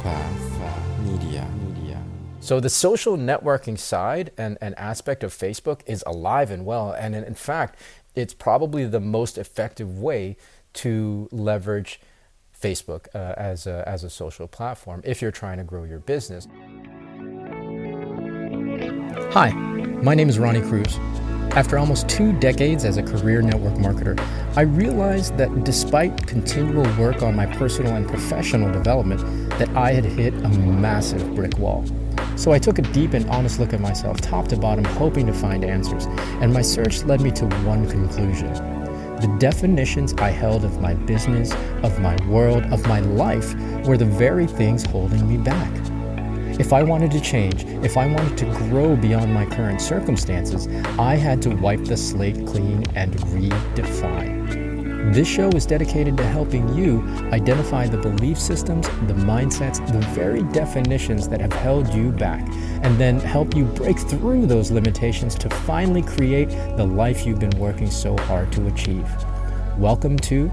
Path Media. So the social networking side and aspect of Facebook is alive and well. And in fact, it's probably the most effective way to leverage Facebook as a social platform if you're trying to grow your business. Hi, my name is Ronnie Cruz. After almost 2 decades as a career network marketer, I realized that despite continual work on my personal and professional development, that I had hit a massive brick wall. So I took a deep and honest look at myself, top to bottom, hoping to find answers. And my search led me to one conclusion. The definitions I held of my business, of my world, of my life were the very things holding me back. If I wanted to change, if I wanted to grow beyond my current circumstances, I had to wipe the slate clean and redefine. This show is dedicated to helping you identify the belief systems, the mindsets, the very definitions that have held you back, and then help you break through those limitations to finally create the life you've been working so hard to achieve. Welcome to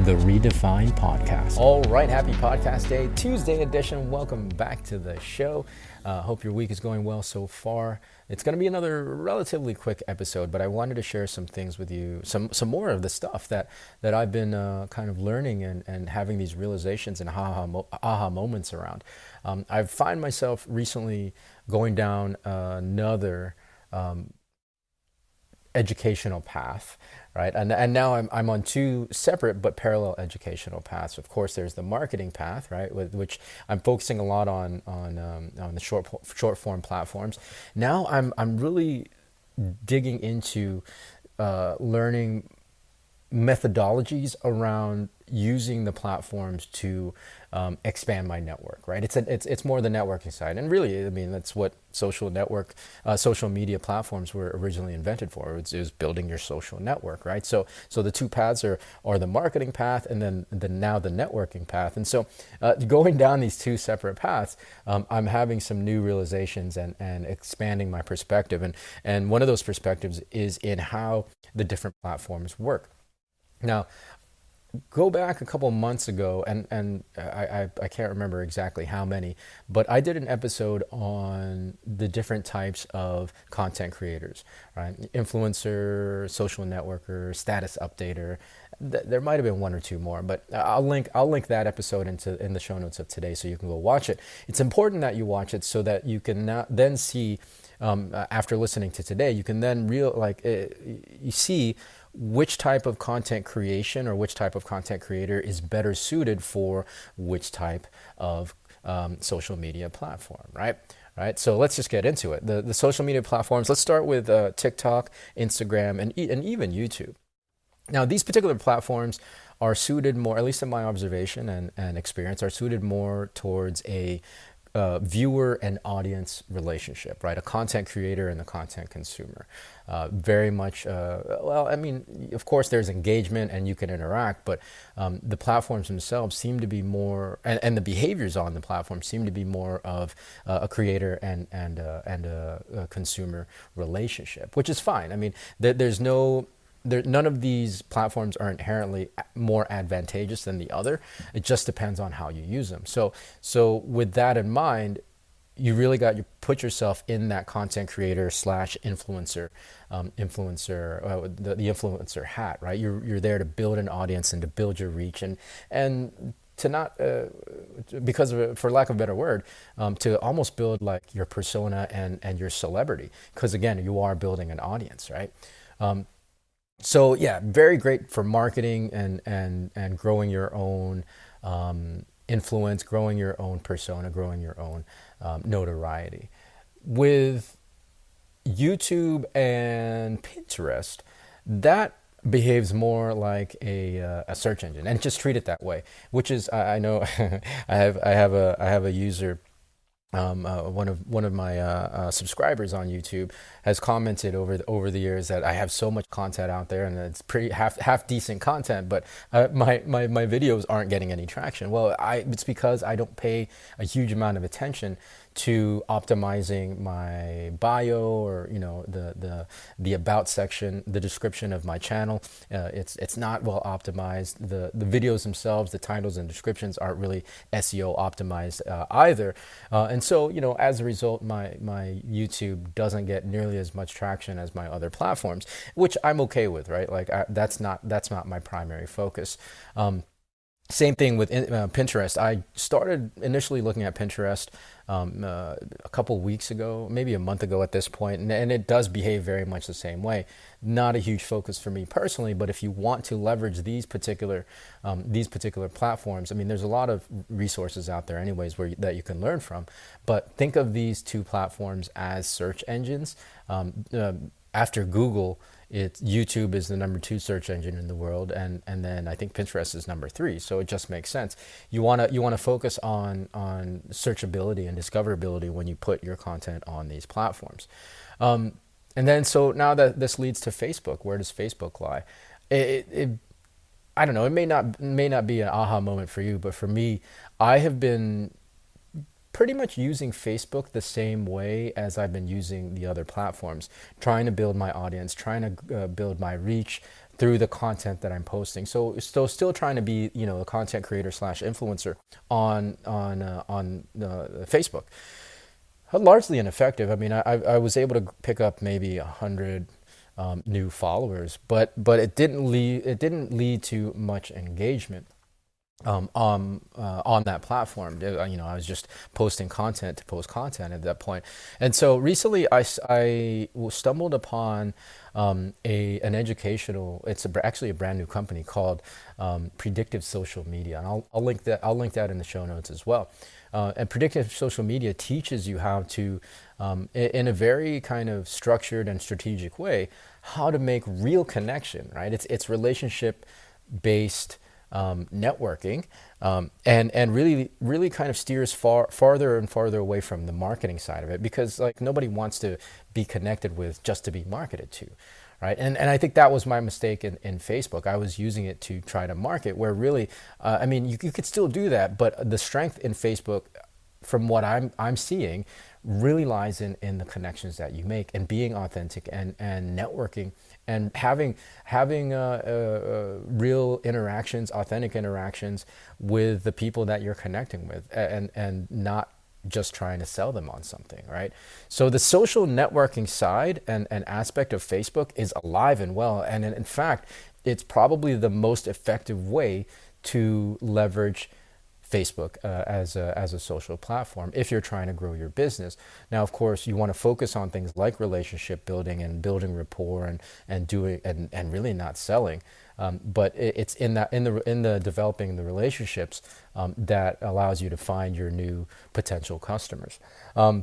the Redefine Podcast. All right, happy podcast day, Tuesday edition. Welcome back to the show. Hope your week is going well so far. It's going to be another relatively quick episode, but I wanted to share some things with you, some more of the stuff that I've been kind of learning and having these realizations and aha moments around. I find myself recently going down another educational path, right? And now I'm on two separate but parallel educational paths. Of course, there's the marketing path, right, with which I'm focusing a lot on the short form platforms. Now I'm really digging into learning methodologies around using the platforms to expand my network, right? It's more the networking side, and really, I mean, that's what social media platforms were originally invented for. It was building your social network, right? So the two paths are the marketing path, and then now the networking path. And so going down these two separate paths, I'm having some new realizations and expanding my perspective. And one of those perspectives is in how the different platforms work. Now, go back a couple months ago, and I can't remember exactly how many, but I did an episode on the different types of content creators, right? Influencer, social networker, status updater. There might have been one or two more, but I'll link that episode in the show notes of today, so you can go watch it. It's important that you watch it so that you can then see, after listening to today, you can then you see which type of content creation or which type of content creator is better suited for which type of social media platform, right? So let's just get into it. The social media platforms, let's start with TikTok, Instagram, and even YouTube. Now, these particular platforms are suited more, at least in my observation and experience, are suited more towards a viewer and audience relationship, right? A content creator and the content consumer. Very much, of course there's engagement and you can interact, but the platforms themselves seem to be more, and the behaviors on the platform seem to be more of a creator and a consumer relationship, which is fine. I mean, none of these platforms are inherently more advantageous than the other. It just depends on how you use them. So with that in mind, you really got to put yourself in that content creator / influencer, the influencer hat, right? You're there to build an audience and to build your reach and to not, for lack of a better word, to almost build like your persona and your celebrity, because again, you are building an audience, right? So yeah, very great for marketing and growing your own influence, growing your own persona, growing your own notoriety. With YouTube and Pinterest, that behaves more like a search engine, and just treat it that way. Which is, I know, I have a user. One of my subscribers on YouTube has commented over the years that I have so much content out there and it's pretty half decent content, but my videos aren't getting any traction. Well, it's because I don't pay a huge amount of attention to optimizing my bio, or the about section, the description of my channel. It's not well optimized. The videos themselves, the titles and descriptions aren't really SEO optimized either. And so, as a result, my YouTube doesn't get nearly as much traction as my other platforms, which I'm okay with, right? Like that's not my primary focus. Same thing with Pinterest. I started initially looking at Pinterest a couple weeks ago, maybe a month ago at this point, and it does behave very much the same way. Not a huge focus for me personally, but if you want to leverage these particular platforms, I mean, there's a lot of resources out there, anyways, that you can learn from. But think of these two platforms as search engines. After Google, YouTube is the number 2 search engine in the world, and then I think Pinterest is number 3. So it just makes sense. You wanna focus on searchability and discoverability when you put your content on these platforms. And then so now that this leads to Facebook, where does Facebook lie? I don't know. It may not be an aha moment for you, but for me, I have been pretty much using Facebook the same way as I've been using the other platforms, trying to build my audience, trying to build my reach through the content that I'm posting. So still trying to be, a content creator / influencer on Facebook. Largely ineffective. I mean, I was able to pick up maybe 100 new followers, but it didn't lead to much engagement on that platform. I was just posting content to post content at that point. And so recently I stumbled upon an educational, actually a brand new company called Predictive Social Media. And I'll link that in the show notes as well. And Predictive Social Media teaches you how to, in a very kind of structured and strategic way, how to make real connection, right? It's relationship based networking, and really kind of steers farther and farther away from the marketing side of it, because like nobody wants to be connected with just to be marketed to, right? And I think that was my mistake in Facebook. I was using it to try to market, where really, I mean, you could still do that, but the strength in Facebook, from what I'm seeing, really lies in the connections that you make, and being authentic, and networking, and having real interactions, authentic interactions with the people that you're connecting with, and not just trying to sell them on something, right? So the social networking side and aspect of Facebook is alive and well, and in fact, it's probably the most effective way to leverage Facebook as a social platform if you're trying to grow your business. Now, of course, you want to focus on things like relationship building and building rapport, and doing and really not selling. But it's in the developing the relationships that allows you to find your new potential customers. I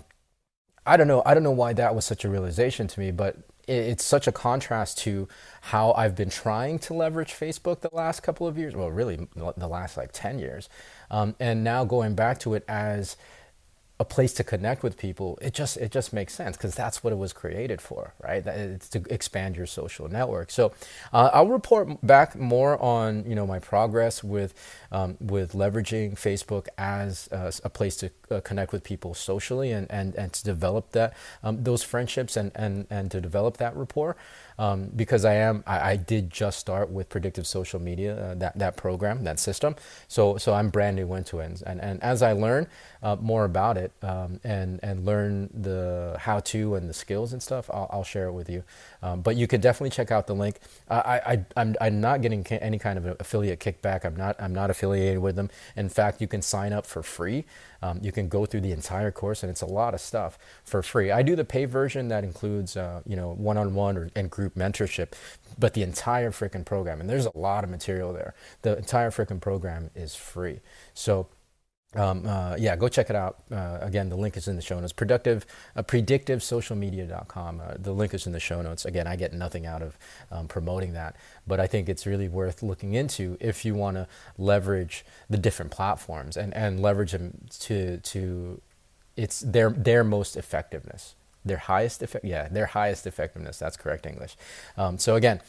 don't know why that was such a realization to me, but it's such a contrast to how I've been trying to leverage Facebook the last couple of years. Well, really the last like 10 years. And now going back to it as a place to connect with people, it just makes sense, because that's what it was created for, right? It's to expand your social network. So I'll report back more on my progress with leveraging Facebook as a place to connect with people socially, and to develop that those friendships, and to develop that rapport. Because I did just start with Predictive Social Media, that program, that system. So I'm brand new into it, and as I learn more about it, and learn the how-to and the skills and stuff, I'll share it with you. But you could definitely check out the link. I'm not getting any kind of affiliate kickback. I'm not affiliated with them. In fact, you can sign up for free. You can go through the entire course, and it's a lot of stuff for free. I do the pay version that includes, one-on-one and group mentorship, but the entire freaking program, and there's a lot of material there. The entire freaking program is free. So, go check it out. Again, the link is in the show notes. Predictivesocialmedia.com. The link is in the show notes. Again, I get nothing out of promoting that, but I think it's really worth looking into if you want to leverage the different platforms, and leverage them to it's their most effectiveness. their highest effectiveness. That's correct English. So again,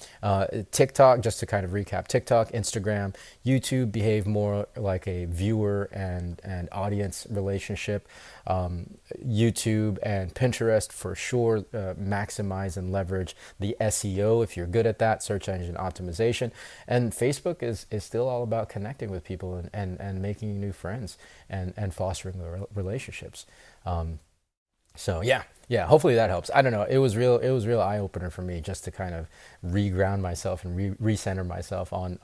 TikTok, just to kind of recap, TikTok, Instagram, YouTube behave more like a viewer and audience relationship. YouTube and Pinterest for sure maximize and leverage the SEO if you're good at that, search engine optimization. And Facebook is still all about connecting with people and making new friends and fostering the relationships. So yeah, hopefully that helps. I don't know. It was real eye opener for me just to kind of reground myself and recenter myself on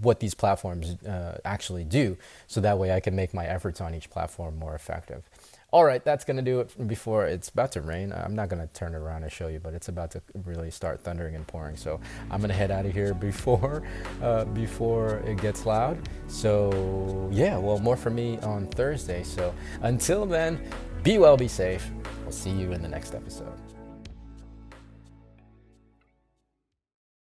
what these platforms actually do, so that way I can make my efforts on each platform more effective. All right, that's going to do it before it's about to rain. I'm not going to turn it around and show you, but it's about to really start thundering and pouring. So I'm going to head out of here before it gets loud. So yeah, well, more for me on Thursday. So until then, be well, be safe. We'll see you in the next episode.